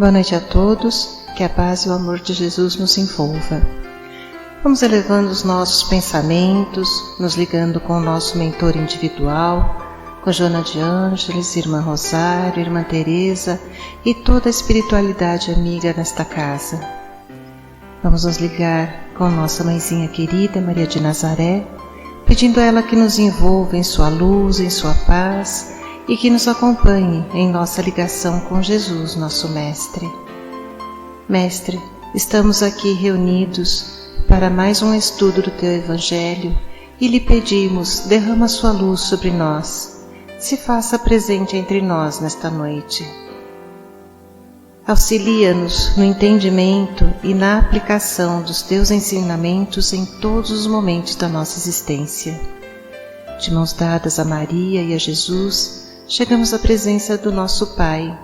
Boa noite a todos, que a paz e o amor de Jesus nos envolva. Vamos elevando os nossos pensamentos, nos ligando com o nosso mentor individual, com Joana de Ângeles, Irmã Rosário, Irmã Teresa e toda a espiritualidade amiga nesta casa. Vamos nos ligar com nossa mãezinha querida, Maria de Nazaré, pedindo a ela que nos envolva em sua luz, em sua paz, e que nos acompanhe em nossa ligação com Jesus, nosso Mestre. Mestre, estamos aqui reunidos para mais um estudo do Teu Evangelho e lhe pedimos, derrama sua luz sobre nós, se faça presente entre nós nesta noite. Auxilia-nos no entendimento e na aplicação dos Teus ensinamentos em todos os momentos da nossa existência. De mãos dadas a Maria e a Jesus, chegamos à presença do nosso Pai.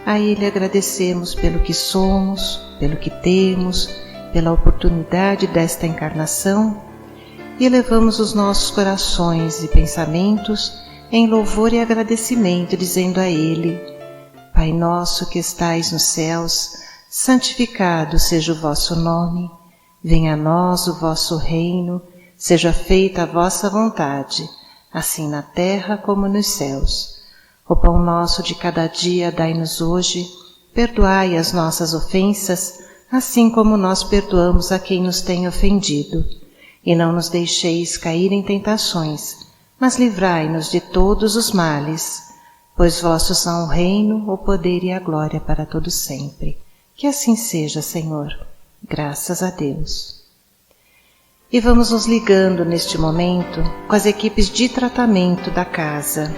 A Ele agradecemos pelo que somos, pelo que temos, pela oportunidade desta encarnação e elevamos os nossos corações e pensamentos em louvor e agradecimento, dizendo a Ele: Pai nosso que estais nos céus, santificado seja o vosso nome, venha a nós o vosso reino, seja feita a vossa vontade, assim na terra como nos céus. O pão nosso de cada dia dai-nos hoje, perdoai as nossas ofensas, assim como nós perdoamos a quem nos tem ofendido. E não nos deixeis cair em tentações, mas livrai-nos de todos os males, pois vossos são o reino, o poder e a glória para todo sempre. Que assim seja, Senhor. Graças a Deus. E vamos nos ligando neste momento com as equipes de tratamento da casa.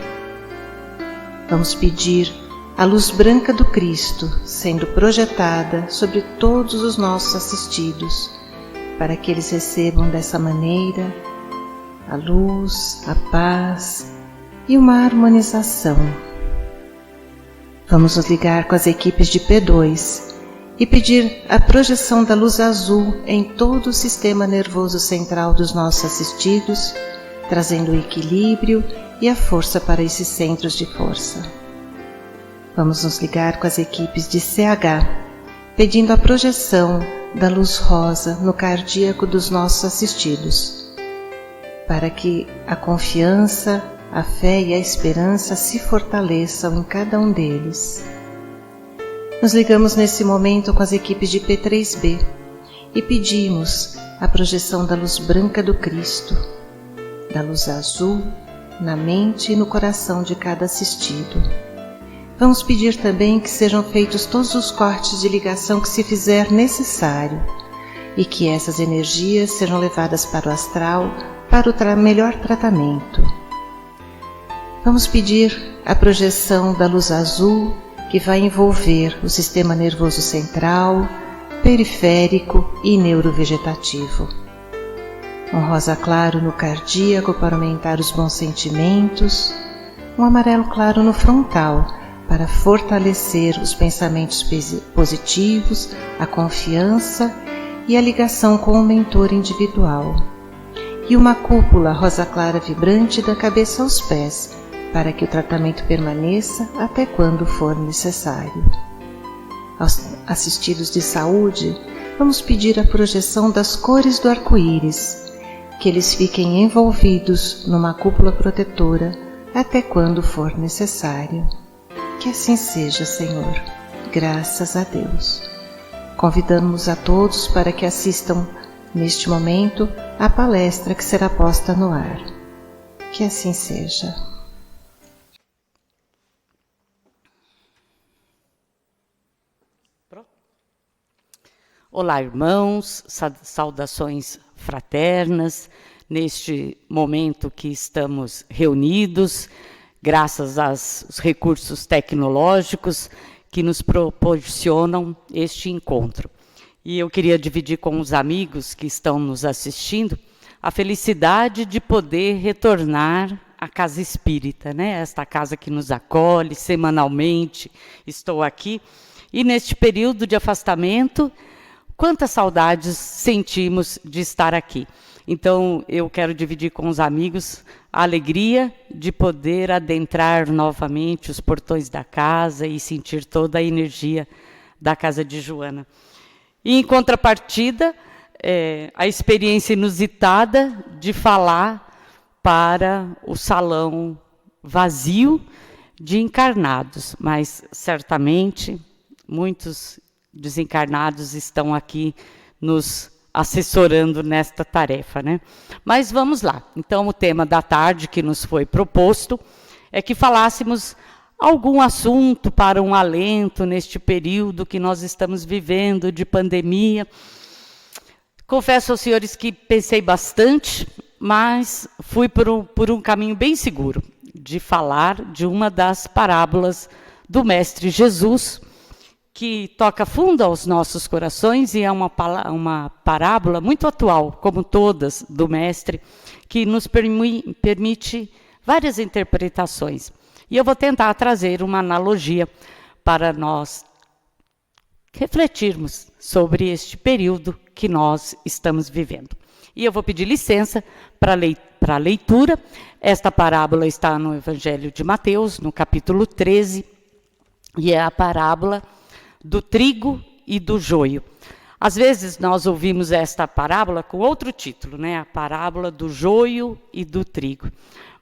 Vamos pedir a luz branca do Cristo sendo projetada sobre todos os nossos assistidos, para que eles recebam dessa maneira a luz, a paz e uma harmonização. Vamos nos ligar com as equipes de P2 e pedir a projeção da luz azul em todo o sistema nervoso central dos nossos assistidos, trazendo o equilíbrio e a força para esses centros de força. Vamos nos ligar com as equipes de CH, pedindo a projeção da luz rosa no cardíaco dos nossos assistidos, para que a confiança, a fé e a esperança se fortaleçam em cada um deles. Nos ligamos nesse momento com as equipes de P3B e pedimos a projeção da luz branca do Cristo, da luz azul, na mente e no coração de cada assistido. Vamos pedir também que sejam feitos todos os cortes de ligação que se fizer necessário e que essas energias sejam levadas para o astral para o melhor tratamento. Vamos pedir a projeção da luz azul que vai envolver o sistema nervoso central, periférico e neurovegetativo. Um rosa claro no cardíaco para aumentar os bons sentimentos, um amarelo claro no frontal para fortalecer os pensamentos positivos, a confiança e a ligação com o mentor individual, e uma cúpula rosa clara vibrante da cabeça aos pés para que o tratamento permaneça até quando for necessário. Aos assistidos de saúde, vamos pedir a projeção das cores do arco-íris, que eles fiquem envolvidos numa cúpula protetora até quando for necessário. Que assim seja, Senhor. Graças a Deus. Convidamos a todos para que assistam, neste momento, à palestra que será posta no ar. Que assim seja. Olá, irmãos, saudações fraternas, neste momento que estamos reunidos, graças aos recursos tecnológicos que nos proporcionam este encontro. E eu queria dividir com os amigos que estão nos assistindo a felicidade de poder retornar à Casa Espírita, né? Esta casa que nos acolhe semanalmente, estou aqui. E neste período de afastamento, quantas saudades sentimos de estar aqui. Então, eu quero dividir com os amigos a alegria de poder adentrar novamente os portões da casa e sentir toda a energia da casa de Joana. E, em contrapartida, a experiência inusitada de falar para o salão vazio de encarnados, mas certamente muitos desencarnados estão aqui nos assessorando nesta tarefa, né? Mas vamos lá. Então, o tema da tarde que nos foi proposto é que falássemos algum assunto para um alento neste período que nós estamos vivendo de pandemia. Confesso aos senhores que pensei bastante, mas fui por um caminho bem seguro, de falar de uma das parábolas do Mestre Jesus, que toca fundo aos nossos corações e é uma parábola muito atual, como todas do Mestre, que nos permite várias interpretações. E eu vou tentar trazer uma analogia para nós refletirmos sobre este período que nós estamos vivendo. E eu vou pedir licença para a leitura. Esta parábola está no Evangelho de Mateus, no capítulo 13, e é a parábola do trigo e do joio. Às vezes nós ouvimos esta parábola com outro título, né? A parábola do joio e do trigo.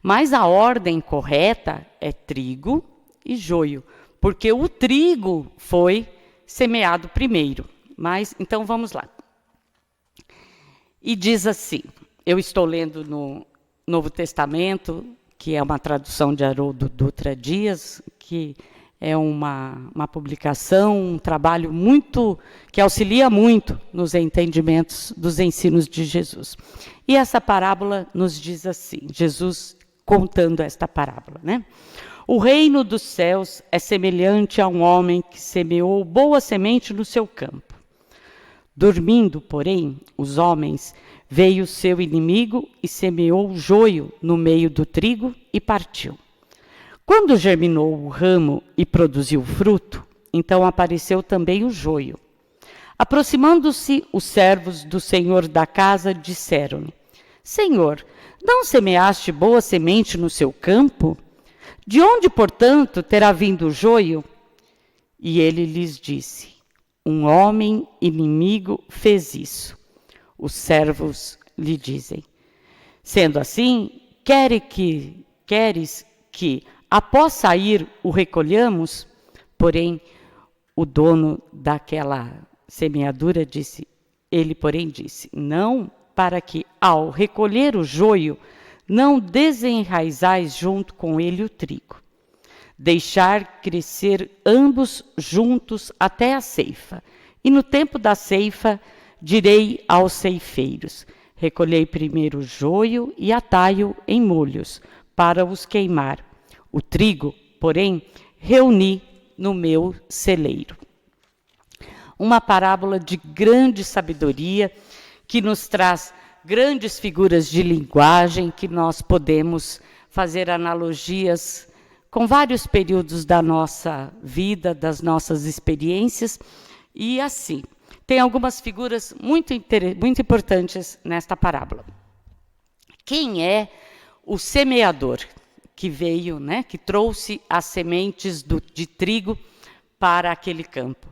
Mas a ordem correta é trigo e joio, porque o trigo foi semeado primeiro. Mas então vamos lá. E diz assim, eu estou lendo no Novo Testamento, que é uma tradução de Haroldo Dutra Dias, que é uma publicação, um trabalho que auxilia muito nos entendimentos dos ensinos de Jesus. E essa parábola nos diz assim, Jesus contando esta parábola, né? O reino dos céus é semelhante a um homem que semeou boa semente no seu campo. Dormindo, porém, os homens, veio seu inimigo e semeou o joio no meio do trigo e partiu. Quando germinou o ramo e produziu fruto, então apareceu também o joio. Aproximando-se os servos do senhor da casa, disseram-lhe: Senhor, não semeaste boa semente no seu campo? De onde, portanto, terá vindo o joio? E ele lhes disse: Um homem inimigo fez isso. Os servos lhe dizem: Sendo assim, queres que, após sair, o recolhamos? Porém, o dono daquela semeadura disse, não, para que, ao recolher o joio, não desenraizais junto com ele o trigo. Deixar crescer ambos juntos até a ceifa. E no tempo da ceifa, direi aos ceifeiros: recolhei primeiro o joio e atai-o em molhos, para os queimar. O trigo, porém, reuni no meu celeiro. Uma parábola de grande sabedoria, que nos traz grandes figuras de linguagem, que nós podemos fazer analogias com vários períodos da nossa vida, das nossas experiências. E assim, tem algumas figuras muito importantes nesta parábola. Quem é o semeador que veio, né, que trouxe as sementes de trigo para aquele campo?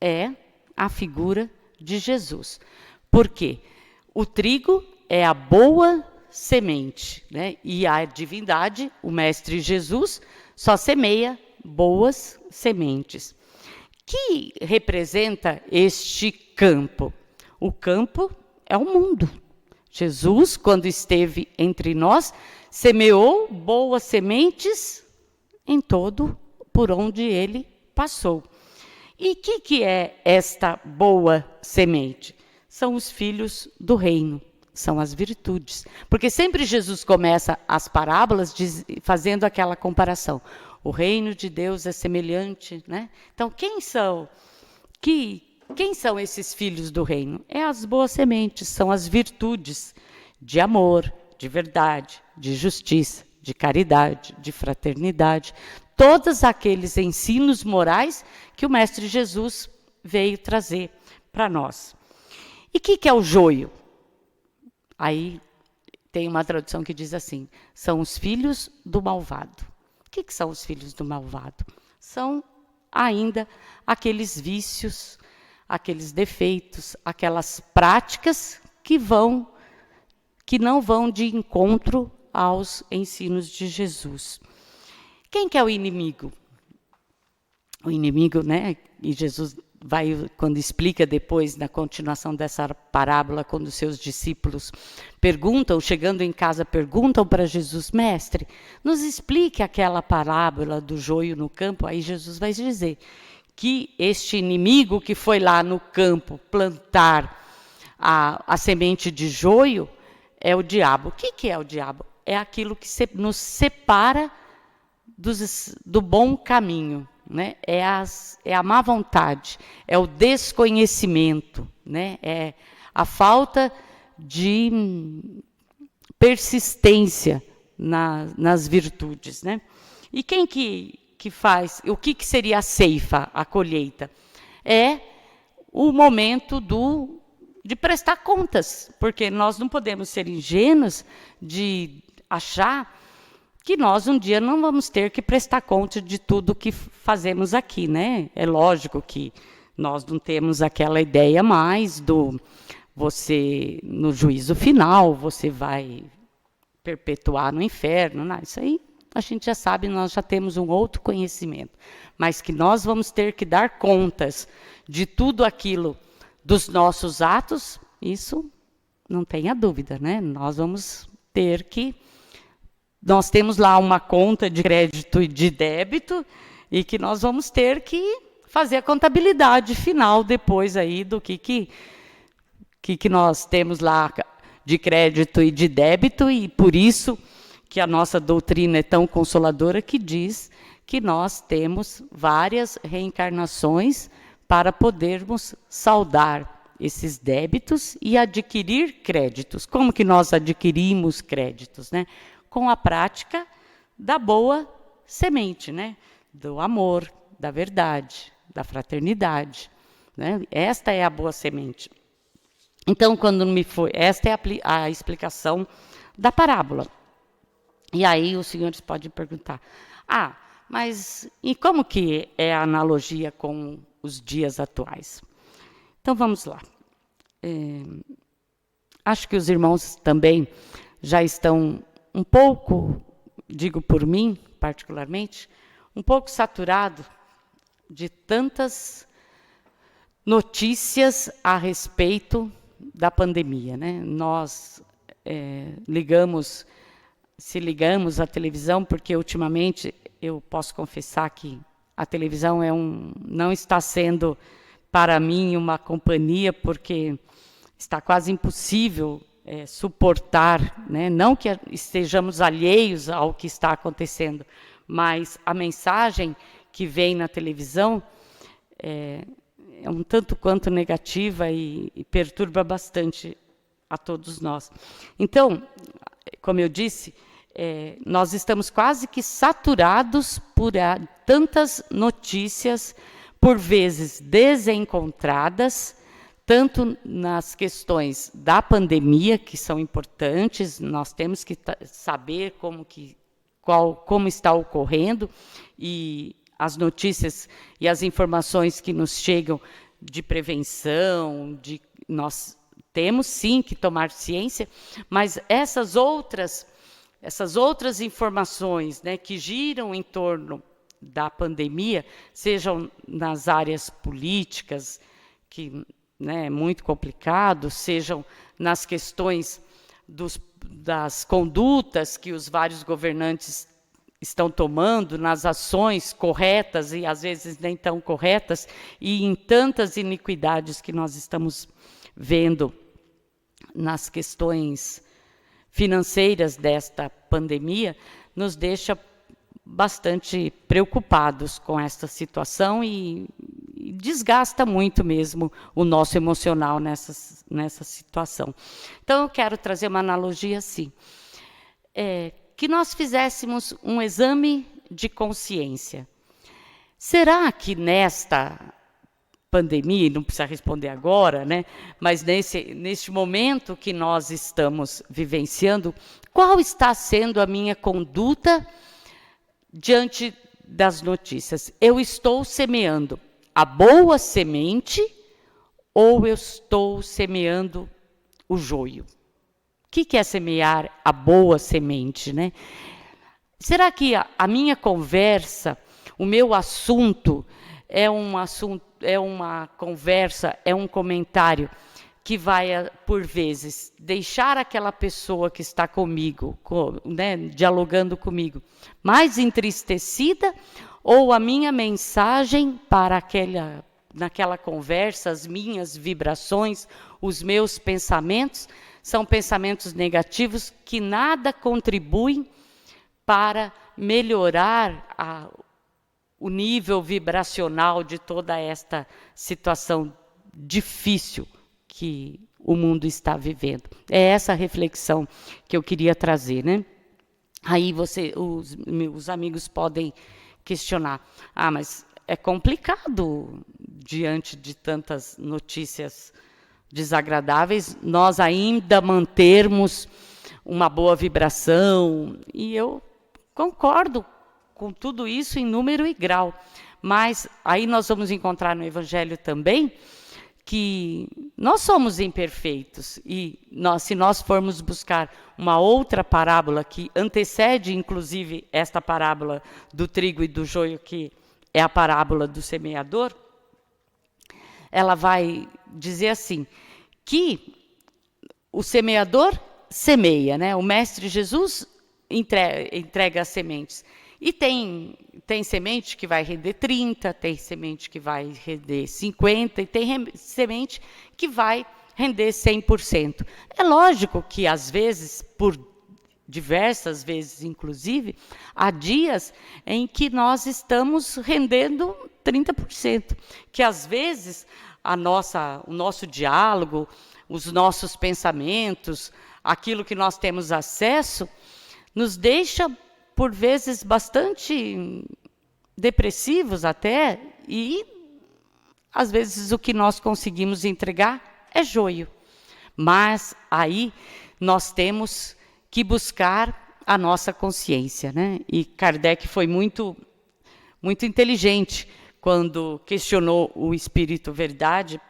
É a figura de Jesus. Por quê? O trigo é a boa semente, né? E a divindade, o Mestre Jesus, só semeia boas sementes. Que representa este campo? O campo é o mundo. Jesus, quando esteve entre nós, semeou boas sementes em todo por onde ele passou. E que é esta boa semente? São os filhos do reino, são as virtudes. Porque sempre Jesus começa as parábolas fazendo aquela comparação. O reino de Deus é semelhante, né? Então, quem são esses filhos do reino? É as boas sementes, são as virtudes de amor, de verdade, de justiça, de caridade, de fraternidade. Todos aqueles ensinos morais que o Mestre Jesus veio trazer para nós. E o que é o joio? Aí tem uma tradução que diz assim, são os filhos do malvado. O que são os filhos do malvado? São ainda aqueles vícios, aqueles defeitos, aquelas práticas que não vão de encontro aos ensinos de Jesus. Quem que é o inimigo? O inimigo, né? E Jesus vai, quando explica depois, na continuação dessa parábola, quando os seus discípulos perguntam, chegando em casa, perguntam para Jesus: mestre, nos explique aquela parábola do joio no campo. Aí Jesus vai dizer que este inimigo que foi lá no campo plantar a semente de joio é o diabo. O que é o diabo? É aquilo que nos separa do bom caminho, né? É a má vontade, é o desconhecimento, né? É a falta de persistência nas virtudes, né? E quem que faz, o que seria a ceifa, a colheita? É o momento de prestar contas, porque nós não podemos ser ingênuos de achar que nós um dia não vamos ter que prestar conta de tudo que fazemos aqui, né? É lógico que nós não temos aquela ideia mais do você, no juízo final, você vai perpetuar no inferno, não, isso aí a gente já sabe, nós já temos um outro conhecimento, mas que nós vamos ter que dar contas de tudo aquilo, dos nossos atos, isso não tenha dúvida, né? Nós vamos ter que... Nós temos lá uma conta de crédito e de débito e que nós vamos ter que fazer a contabilidade final depois aí do que nós temos lá de crédito e de débito, e por isso que a nossa doutrina é tão consoladora, que diz que nós temos várias reencarnações para podermos saldar esses débitos e adquirir créditos. Como que nós adquirimos créditos, né? Com a prática da boa semente, né? Do amor, da verdade, da fraternidade, né? Esta é a boa semente. Então, esta é a explicação da parábola. E aí os senhores podem perguntar: mas e como que é a analogia com os dias atuais? Então, vamos lá. Acho que os irmãos também já estão um pouco, digo por mim particularmente, um pouco saturado de tantas notícias a respeito da pandemia, né? Nós se ligamos à televisão, porque ultimamente eu posso confessar que a televisão não está sendo para mim uma companhia, porque está quase impossível suportar, né? Não que estejamos alheios ao que está acontecendo, mas a mensagem que vem na televisão é um tanto quanto negativa e perturba bastante a todos nós. Então, como eu disse, nós estamos quase que saturados por tantas notícias, por vezes desencontradas, tanto nas questões da pandemia, que são importantes, nós temos que saber como está ocorrendo, e as notícias e as informações que nos chegam de prevenção, nós temos sim que tomar ciência, mas essas outras informações, né, que giram em torno da pandemia, sejam nas áreas políticas, que é muito complicado, sejam nas questões das condutas que os vários governantes estão tomando, nas ações corretas e às vezes nem tão corretas, e em tantas iniquidades que nós estamos vendo nas questões financeiras desta pandemia, nos deixa bastante preocupados com esta situação e desgasta muito mesmo o nosso emocional nessa situação. Então, eu quero trazer uma analogia assim, que nós fizéssemos um exame de consciência. Será que nesta pandemia, não precisa responder agora, né? Mas neste momento que nós estamos vivenciando, qual está sendo a minha conduta diante das notícias. Eu estou semeando a boa semente ou eu estou semeando o joio? O que é semear a boa semente, né? Será que a minha conversa, o meu assunto é uma conversa, é um comentário que vai, por vezes, deixar aquela pessoa que está comigo, né, dialogando comigo, mais entristecida, ou a minha mensagem para naquela conversa, as minhas vibrações, os meus pensamentos, são pensamentos negativos que nada contribuem para melhorar o nível vibracional de toda esta situação difícil que o mundo está vivendo. É essa reflexão que eu queria trazer, né? Aí os amigos podem questionar: mas é complicado, diante de tantas notícias desagradáveis, nós ainda mantermos uma boa vibração. E eu concordo com tudo isso em número e grau. Mas aí nós vamos encontrar no Evangelho também que nós somos imperfeitos. E se nós formos buscar uma outra parábola que antecede, inclusive, esta parábola do trigo e do joio, que é a parábola do semeador, ela vai dizer assim, que o semeador semeia, né? O Mestre Jesus entrega as sementes. E tem semente que vai render 30, tem semente que vai render 50, e tem semente que vai render 100%. É lógico que, às vezes, por diversas vezes, inclusive, há dias em que nós estamos rendendo 30%. Que, às vezes, o nosso diálogo, os nossos pensamentos, aquilo que nós temos acesso, nos deixa, por vezes, bastante depressivos até, e, às vezes, o que nós conseguimos entregar é joio. Mas aí nós temos que buscar a nossa consciência, né? E Kardec foi muito, muito inteligente quando questionou o Espírito Verdade,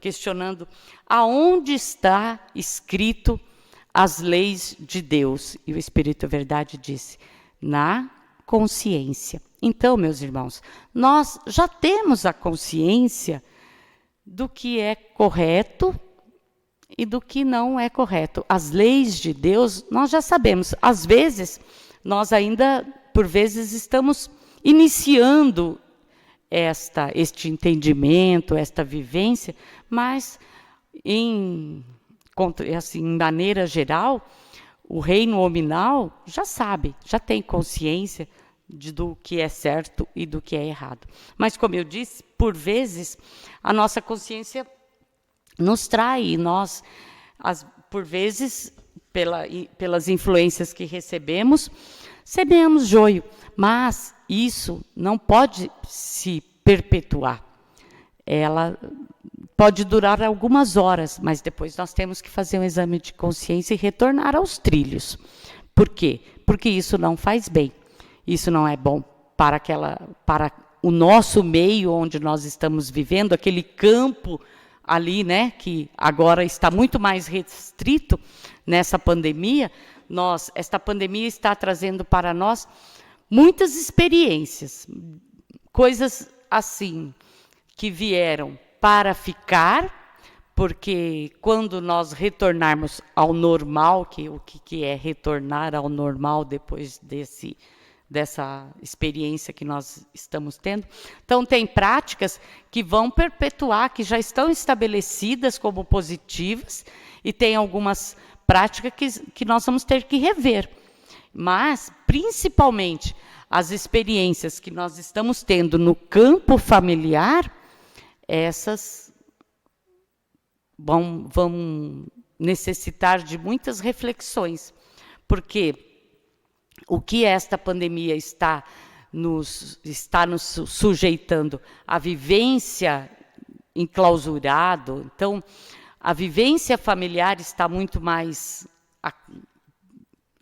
questionando aonde está escrito as leis de Deus. E o Espírito Verdade disse: na consciência. Então, meus irmãos, nós já temos a consciência do que é correto e do que não é correto. As leis de Deus, nós já sabemos. Às vezes, nós ainda, por vezes, estamos iniciando este entendimento, esta vivência, mas, em maneira geral, o reino nominal já sabe, já tem consciência do que é certo e do que é errado. Mas, como eu disse, por vezes, a nossa consciência nos trai, e nós, por vezes, pelas influências que recebemos, semeamos joio. Mas isso não pode se perpetuar. Ela pode durar algumas horas, mas depois nós temos que fazer um exame de consciência e retornar aos trilhos. Por quê? Porque isso não faz bem. Isso não é bom para o nosso meio onde nós estamos vivendo, aquele campo ali, né, que agora está muito mais restrito nessa pandemia. Esta pandemia está trazendo para nós muitas experiências, coisas assim, que vieram para ficar, porque quando nós retornarmos ao normal, o que é retornar ao normal depois dessa experiência que nós estamos tendo? Então, tem práticas que vão perpetuar, que já estão estabelecidas como positivas, e tem algumas práticas que nós vamos ter que rever. Mas, principalmente, as experiências que nós estamos tendo no campo familiar, essas vão necessitar de muitas reflexões, porque o que esta pandemia está nos sujeitando à vivência enclausurado. Então, a vivência familiar está muito mais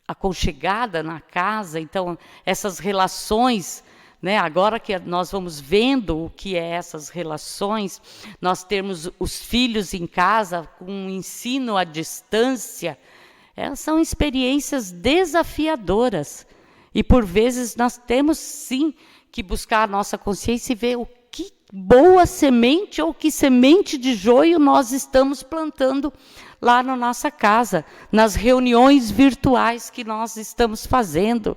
aconchegada na casa. Então, essas relações né? Agora que nós vamos vendo o que é essas relações, nós temos os filhos em casa com um ensino à distância, são experiências desafiadoras. E por vezes nós temos sim que buscar a nossa consciência e ver o que boa semente ou que semente de joio nós estamos plantando lá na nossa casa, nas reuniões virtuais que nós estamos fazendo,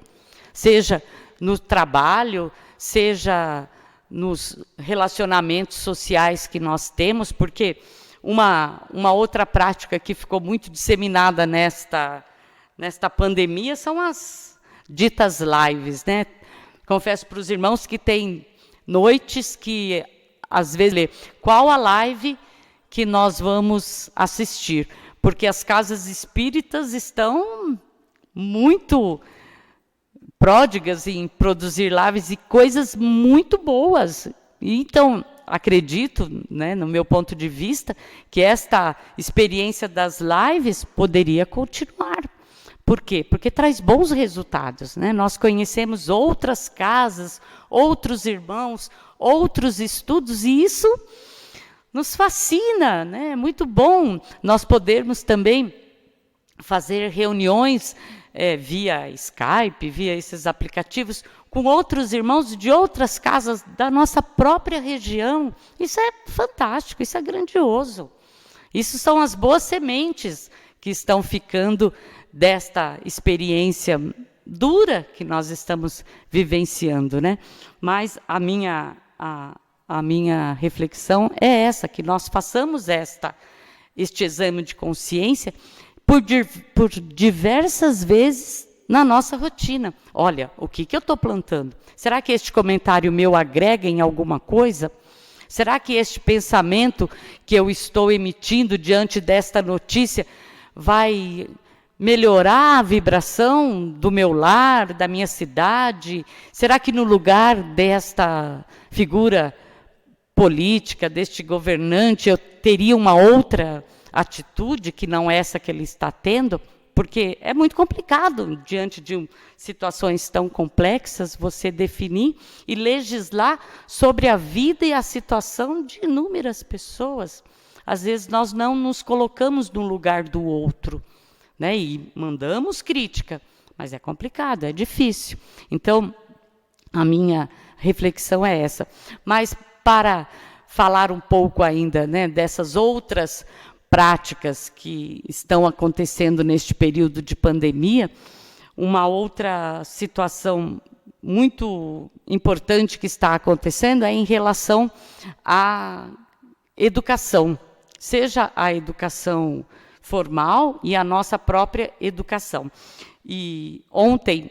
seja no trabalho, seja nos relacionamentos sociais que nós temos, porque uma outra prática que ficou muito disseminada nesta pandemia são as ditas lives, né? Confesso para os irmãos que tem noites que, às vezes, qual a live que nós vamos assistir? Porque as casas espíritas estão muito pródigas em produzir lives e coisas muito boas. Então, acredito, né, no meu ponto de vista, que esta experiência das lives poderia continuar. Por quê? Porque traz bons resultados, né? Nós conhecemos outras casas, outros irmãos, outros estudos, e isso nos fascina, né? É muito bom nós podermos também fazer reuniões via Skype, via esses aplicativos, com outros irmãos de outras casas da nossa própria região. Isso é fantástico, isso é grandioso. Isso são as boas sementes que estão ficando desta experiência dura que nós estamos vivenciando, né? Mas a minha reflexão é essa, que nós façamos este exame de consciência por diversas vezes na nossa rotina. Olha, o que eu estou plantando? Será que este comentário meu agrega em alguma coisa? Será que este pensamento que eu estou emitindo diante desta notícia vai melhorar a vibração do meu lar, da minha cidade? Será que no lugar desta figura política, deste governante, eu teria uma outra atitude que não essa que ele está tendo? Porque é muito complicado, diante de situações tão complexas, você definir e legislar sobre a vida e a situação de inúmeras pessoas. Às vezes nós não nos colocamos no lugar do outro, né? E mandamos crítica, mas é complicado, é difícil. Então, a minha reflexão é essa. Mas para falar um pouco ainda, né, dessas outras práticas que estão acontecendo neste período de pandemia, uma outra situação muito importante que está acontecendo é em relação à educação, seja a educação formal e a nossa própria educação. E ontem,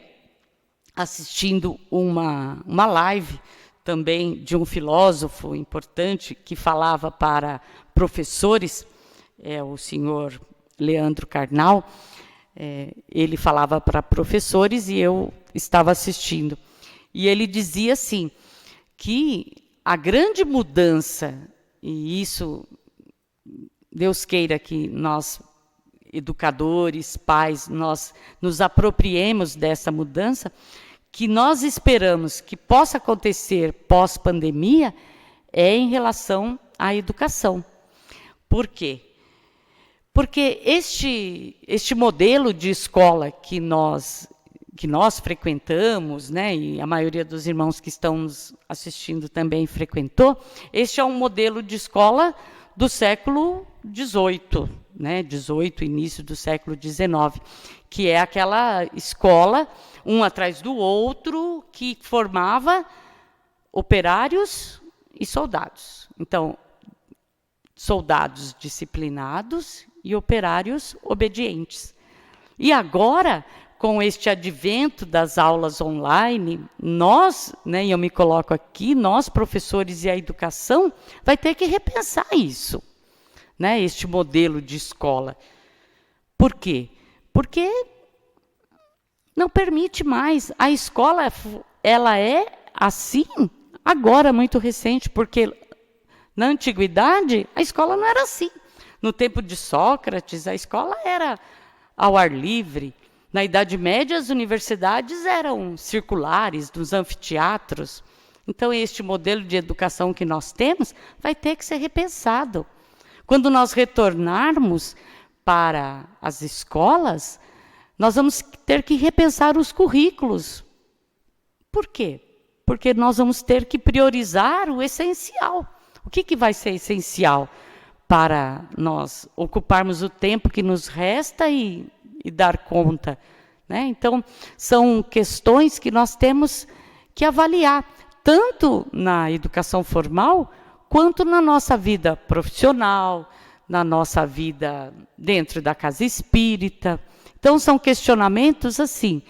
assistindo uma live também de um filósofo importante que falava para professores, o senhor Leandro Carnal, ele falava para professores e eu estava assistindo. E ele dizia assim, que a grande mudança, e isso, Deus queira que nós, educadores, pais, nós nos apropriemos dessa mudança, que nós esperamos que possa acontecer pós-pandemia, é em relação à educação. Por quê? Porque este modelo de escola que nós frequentamos, né, e a maioria dos irmãos que estão nos assistindo também frequentou, este é um modelo de escola do século XVIII, né, início do século XIX, que é aquela escola, um atrás do outro, que formava operários e soldados. Então, soldados disciplinados e operários obedientes. E agora, com este advento das aulas online, nós, né, e eu me coloco aqui, nós, professores e a educação, vai ter que repensar isso, né, este modelo de escola. Por quê? Porque não permite mais. A escola, ela é assim, agora, muito recente, porque na antiguidade, a escola não era assim. No tempo de Sócrates, a escola era ao ar livre, Na Idade Média, as universidades eram circulares, nos anfiteatros. Então, este modelo de educação que nós temos vai ter que ser repensado. Quando nós retornarmos para as escolas, nós vamos ter que repensar os currículos. Por quê? Porque nós vamos ter que priorizar o essencial. O que vai ser essencial para nós ocuparmos o tempo que nos resta e dar conta, né? Então, são questões que nós temos que avaliar, tanto na educação formal, quanto na nossa vida profissional, na nossa vida dentro da casa espírita. Então, são questionamentos assim,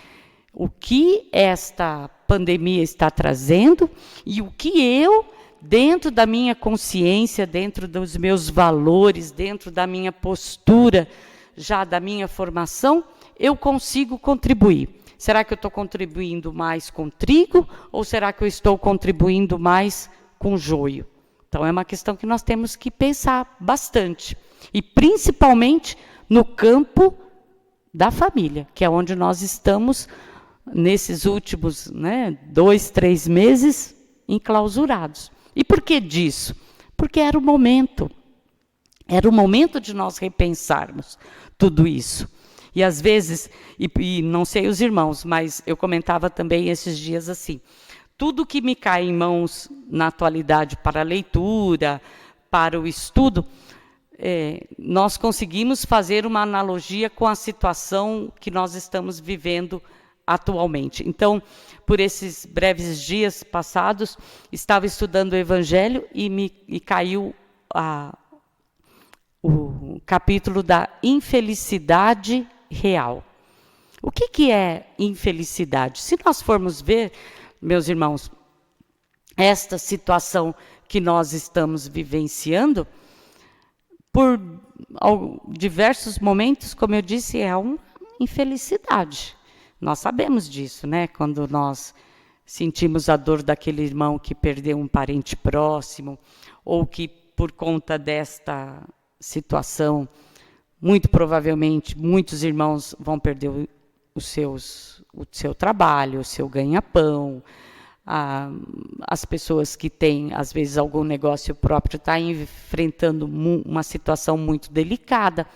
o que esta pandemia está trazendo e o que eu, dentro da minha consciência, dentro dos meus valores, dentro da minha postura, já da minha formação, eu consigo contribuir. Será que eu estou contribuindo mais com trigo ou será que eu estou contribuindo mais com joio? Então, é uma questão que nós temos que pensar bastante. E, principalmente, no campo da família, que é onde nós estamos nesses últimos 2, 3 meses enclausurados. E por que disso? Porque era o momento. Era o momento de nós repensarmos tudo isso. E às vezes, e não sei os irmãos, mas eu comentava também esses dias assim, tudo que me cai em mãos na atualidade para a leitura, para o estudo, nós conseguimos fazer uma analogia com a situação que nós estamos vivendo atualmente. Então, por esses breves dias passados, estava estudando o Evangelho e caiu o capítulo da infelicidade real. O que é infelicidade? Se nós formos ver, meus irmãos, esta situação que nós estamos vivenciando, por diversos momentos, como eu disse, é uma infelicidade. Nós sabemos disso, né? Quando nós sentimos a dor daquele irmão que perdeu um parente próximo, ou que, por conta desta situação, muito provavelmente, muitos irmãos vão perder o seu trabalho, o seu ganha-pão. As pessoas que têm, às vezes, algum negócio próprio estão enfrentando uma situação muito delicada.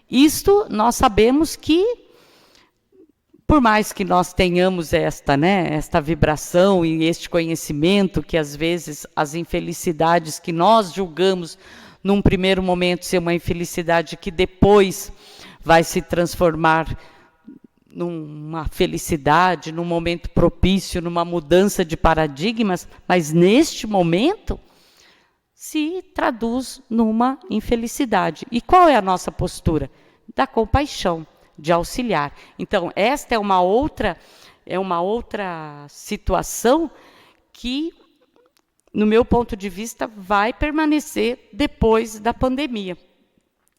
Isto nós sabemos que, por mais que nós tenhamos esta vibração e este conhecimento, que às vezes as infelicidades que nós julgamos num primeiro momento ser uma infelicidade que depois vai se transformar numa felicidade, num momento propício, numa mudança de paradigmas, mas neste momento se traduz numa infelicidade. E qual é a nossa postura? Da compaixão, de auxiliar. Então, esta é uma outra situação que, no meu ponto de vista, vai permanecer depois da pandemia.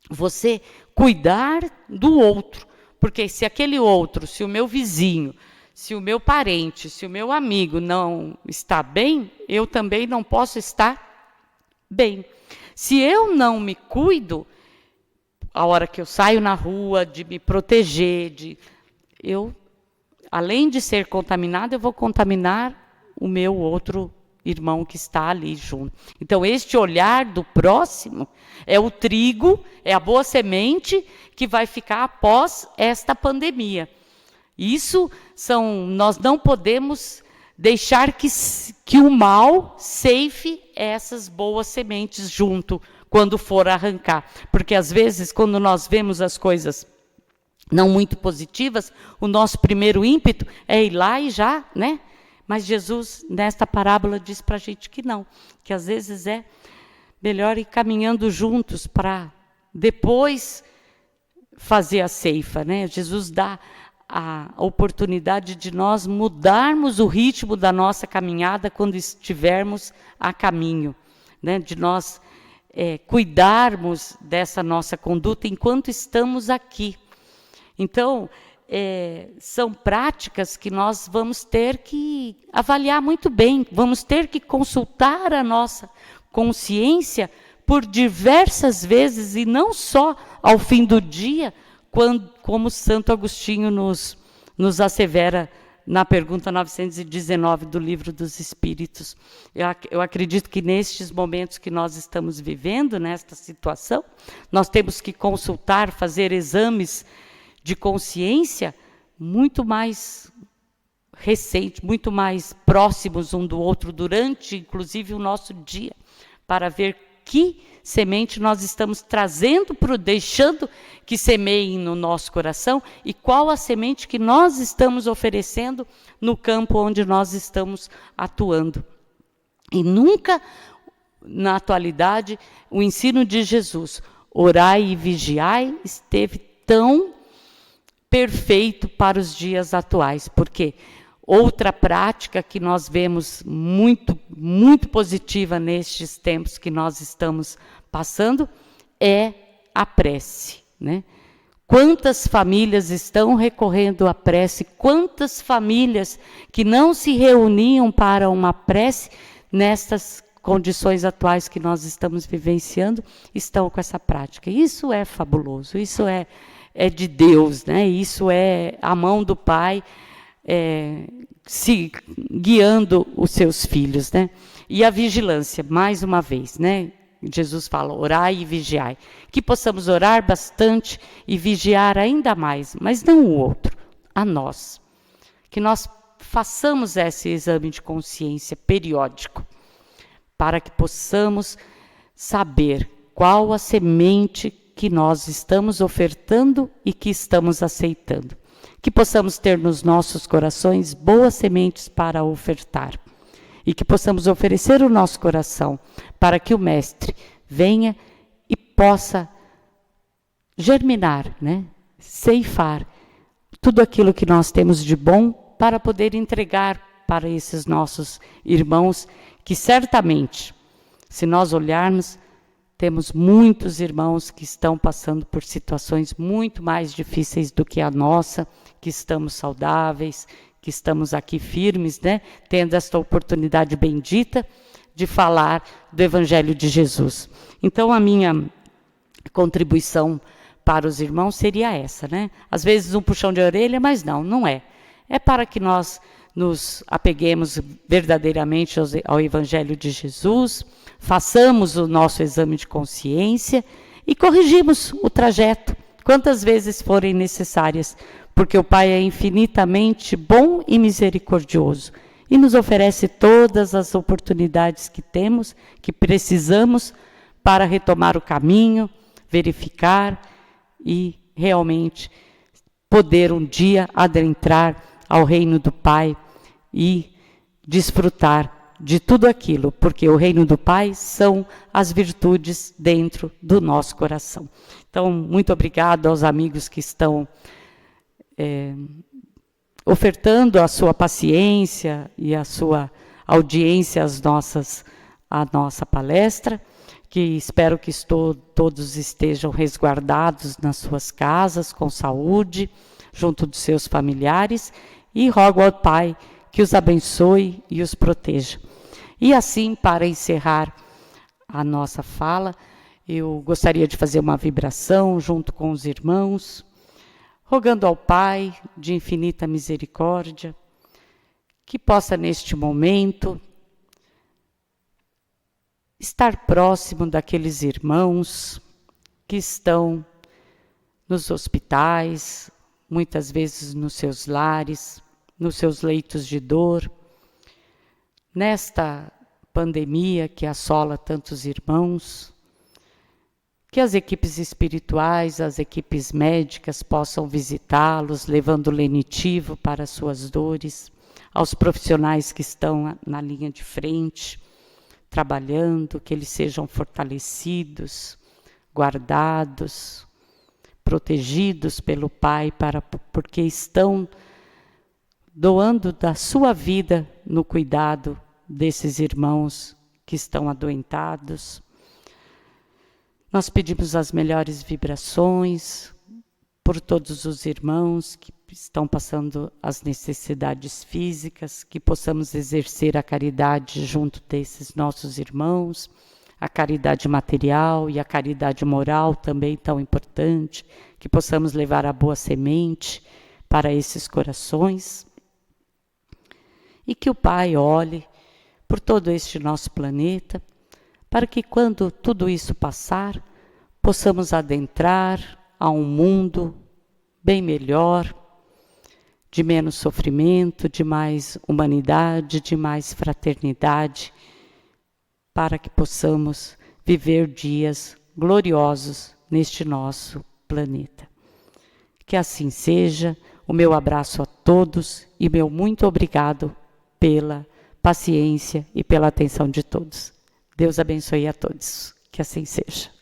Você cuidar do outro, porque se aquele outro, se o meu vizinho, se o meu parente, se o meu amigo não está bem, eu também não posso estar bem. Se eu não me cuido, a hora que eu saio na rua, de me proteger, além de ser contaminado, eu vou contaminar o meu outro irmão que está ali junto. Então, este olhar do próximo é o trigo, é a boa semente que vai ficar após esta pandemia. Nós não podemos deixar que o mal ceife essas boas sementes junto, quando for arrancar. Porque, às vezes, quando nós vemos as coisas não muito positivas, o nosso primeiro ímpeto é ir lá e já, né? Mas Jesus, nesta parábola, diz para a gente que não, que às vezes é melhor ir caminhando juntos para depois fazer a ceifa, né? Jesus dá a oportunidade de nós mudarmos o ritmo da nossa caminhada quando estivermos a caminho, né? De nós cuidarmos dessa nossa conduta enquanto estamos aqui. Então, são práticas que nós vamos ter que avaliar muito bem, vamos ter que consultar a nossa consciência por diversas vezes, e não só ao fim do dia, como Santo Agostinho nos assevera na pergunta 919 do Livro dos Espíritos. Eu acredito que nestes momentos que nós estamos vivendo, nesta situação, nós temos que consultar, fazer exames de consciência muito mais recentes, muito mais próximos um do outro, durante, inclusive, o nosso dia, para ver que semente nós estamos trazendo, deixando que semeiem no nosso coração, e qual a semente que nós estamos oferecendo no campo onde nós estamos atuando. E nunca, na atualidade, o ensino de Jesus, orai e vigiai, esteve tão perfeito para os dias atuais, porque outra prática que nós vemos muito, muito positiva nestes tempos que nós estamos passando é a prece, né? Quantas famílias estão recorrendo à prece, quantas famílias que não se reuniam para uma prece, nestas condições atuais que nós estamos vivenciando, estão com essa prática. Isso é fabuloso, isso é de Deus, né? Isso é a mão do Pai, se guiando os seus filhos, né? E a vigilância, mais uma vez, né? Jesus fala, orai e vigiai. Que possamos orar bastante e vigiar ainda mais, mas não o outro, a nós. Que nós façamos esse exame de consciência periódico, para que possamos saber qual a semente que nós estamos ofertando e que estamos aceitando. Que possamos ter nos nossos corações boas sementes para ofertar. E que possamos oferecer o nosso coração para que o Mestre venha e possa germinar, né? Ceifar tudo aquilo que nós temos de bom para poder entregar para esses nossos irmãos, que certamente, se nós olharmos, temos muitos irmãos que estão passando por situações muito mais difíceis do que a nossa, que estamos saudáveis, que estamos aqui firmes, né? Tendo esta oportunidade bendita de falar do Evangelho de Jesus. Então, a minha contribuição para os irmãos seria essa, né? Às vezes um puxão de orelha, mas não é. É para que nós nos apeguemos verdadeiramente ao Evangelho de Jesus, façamos o nosso exame de consciência e corrigimos o trajeto, quantas vezes forem necessárias, porque o Pai é infinitamente bom e misericordioso e nos oferece todas as oportunidades que temos, que precisamos para retomar o caminho, verificar e realmente poder um dia adentrar ao reino do Pai e desfrutar de tudo aquilo, porque o reino do Pai são as virtudes dentro do nosso coração. Então, muito obrigado aos amigos que estão ofertando a sua paciência e a sua audiência à nossa palestra, que espero que todos estejam resguardados nas suas casas, com saúde, junto dos seus familiares, e rogo ao Pai que os abençoe e os proteja. E assim, para encerrar a nossa fala, eu gostaria de fazer uma vibração junto com os irmãos, rogando ao Pai de infinita misericórdia, que possa neste momento estar próximo daqueles irmãos que estão nos hospitais, muitas vezes nos seus lares, nos seus leitos de dor, nesta pandemia que assola tantos irmãos, que as equipes espirituais, as equipes médicas possam visitá-los, levando lenitivo para as suas dores, aos profissionais que estão na linha de frente, trabalhando, que eles sejam fortalecidos, guardados, protegidos pelo Pai, porque estão doando da sua vida no cuidado desses irmãos que estão adoentados. Nós pedimos as melhores vibrações por todos os irmãos que estão passando as necessidades físicas, que possamos exercer a caridade junto desses nossos irmãos, a caridade material e a caridade moral também tão importante, que possamos levar a boa semente para esses corações. E que o Pai olhe por todo este nosso planeta, para que quando tudo isso passar, possamos adentrar a um mundo bem melhor, de menos sofrimento, de mais humanidade, de mais fraternidade, para que possamos viver dias gloriosos neste nosso planeta. Que assim seja. O meu abraço a todos e meu muito obrigado pela paciência e pela atenção de todos. Deus abençoe a todos. Que assim seja.